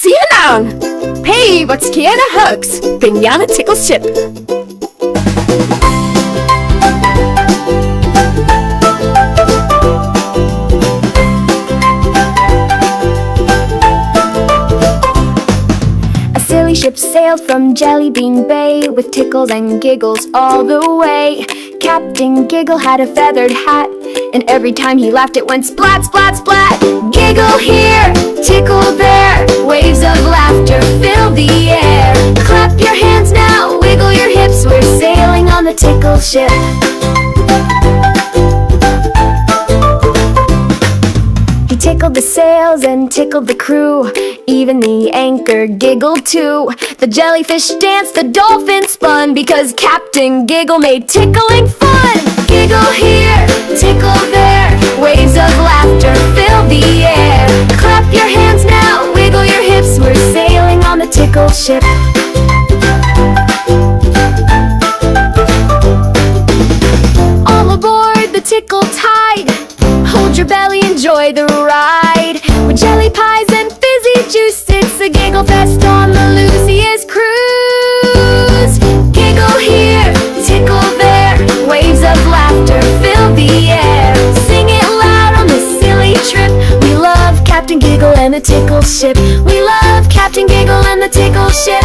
Sit down! Hey, what's Kiana Hugs? Piñana Tickle Ship. A silly ship sailed from Jellybean Bay with tickles and giggles all the way. Captain Giggle had a feathered hat, and every time he laughed it went splat, splat, splat. Giggle here, tickle there, waves of laughter fill the air. Clap your hands now, wiggle your hips, we're sailing on the Tickle Ship. He tickled the sails and tickled the crew, even the anchor giggled too. The jellyfish danced, the dolphins spun, because Captain Giggle made tickling fun. Giggle here, tickle there, waves of laughter fill the air. Clap your hands now, wiggle your hips, we're sailing on the Tickle Ship. All aboard the Tickle Tide, hold your belly, enjoy the ride. With jelly pies and fizzy juice, it's a giggle fest on the Lucia's cruise. Giggle here, tickle there, waves of laughter fill the air. Sing it loud on this silly trip, we love Captain Giggle and the Tickle Ship. We love Captain Giggle and the Tickle Ship.